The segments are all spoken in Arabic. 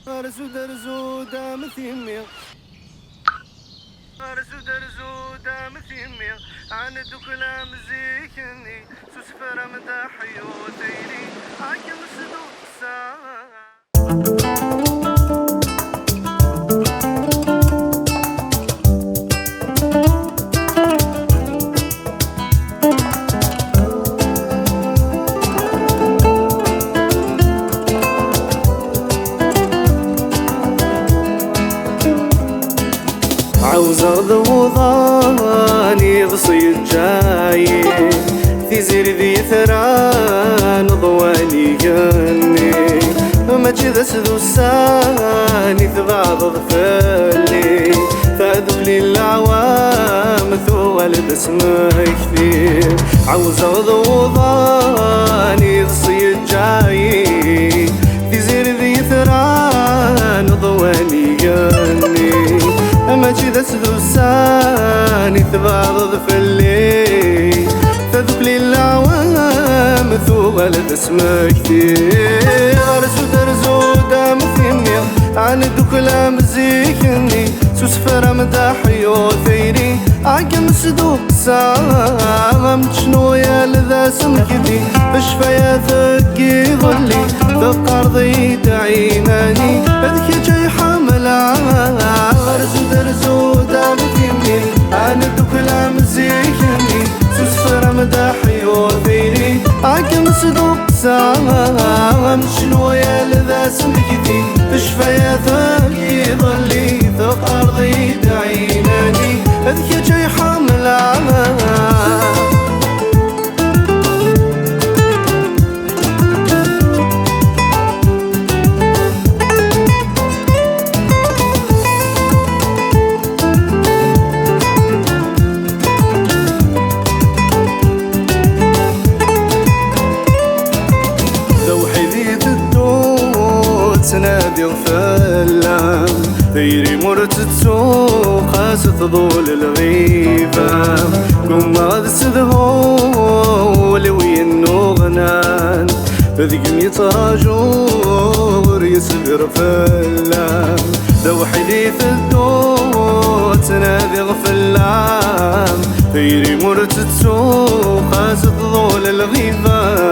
أرزو درزو دام ثيمي أرزو درزو دام ثيمي عندو كلام زيكني سوسفر مداحي وثيري عاكم صدوق ساعة عاوزة ضوضاني ضصيد جاي تزير ذي ثران ضواني جني ما كذا سدوساني ثبعض ضفلي فاذوق لي العوام ثوال باسمك كثير عاوزة ضوضاني ضصيد جاي تزير ذي ثران ضواني جني ما كذا سدوساني ثبعض ضفلي فذوق لي العوام ثوال اسمك كثير أرزو درزو دام ثيمي عندو كلام زيكني سوسفر مداحي وثيري عاقم صدوق ساعة شنو يا لذا سمكتي بشفاياتك يظلي ثق أرضي تعيناني أذكي جاي حامل أرزو درزو دام ثيمي عندو كلام زيكني سوسفر مداحي وثيري عاقم صدوق ساعة شنو يا لذا سمكتي بشفاياتك يظلي ثق أرضي تعيناني أذكي جاي حامل سنادي غفلام ثيري مرت تسوق ستظول الغيبة قم غاد سدهول وينو غنان فذيقم يتراجور يسبر فلام ذو حديث الدود سنادي غفلام ثيري مرت تسوق ستظول الغيبة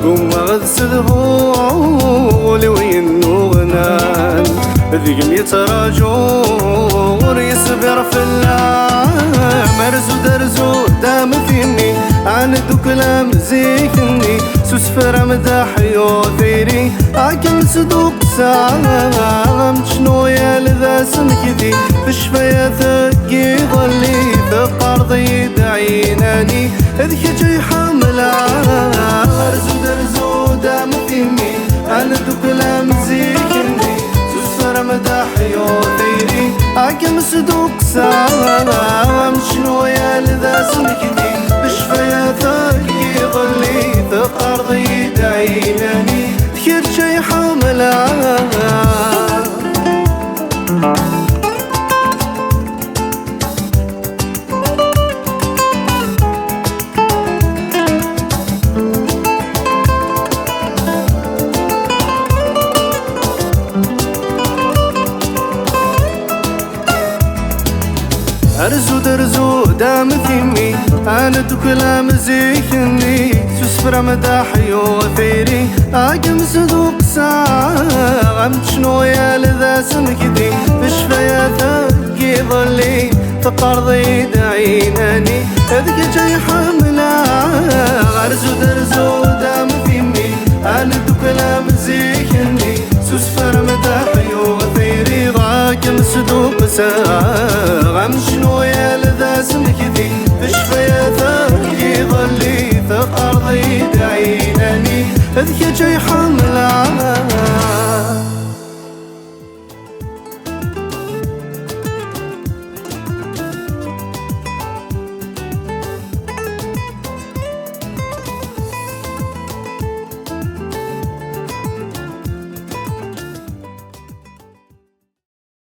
قم غاد سدهول وينو غنان ذيقم يتراجور يسبر في اللام أرزو درزو دام ثيمي عندو كلام زيكني سوسفر مداحي وثيري عاكم صدوق ساعة شنو يا لذا سمكتي بشفاياتك يظلي ثق أرضي دعيناني اذكي جاي حامل أرزو درزو دام ثيمي عندو كلام زيكني سوسفر مداحي وثيري عاكم صدوق ساعة شنو يا لذا سمكتي بشفاياتك يظلي ثق أرضي دعيناني ذكر جاي حامل أرزو درزو دام ثيمي عندو كلام زيكني سوسفر مداحي وثيري عاقم صدوق ساعة شنو يا لذا سمكتي بشفاياتك يظلي ثق أرضي دعيناني أذكي جاي حاملة أرزو درزو دام ثيمي عندو كلام زيكني سوسفر مداحي وثيري عاقم صدوق ساعة شنو يا لذا سمكتي بشفاياتك يظلي ثق أرضي دعيناني أذكي جاي حامل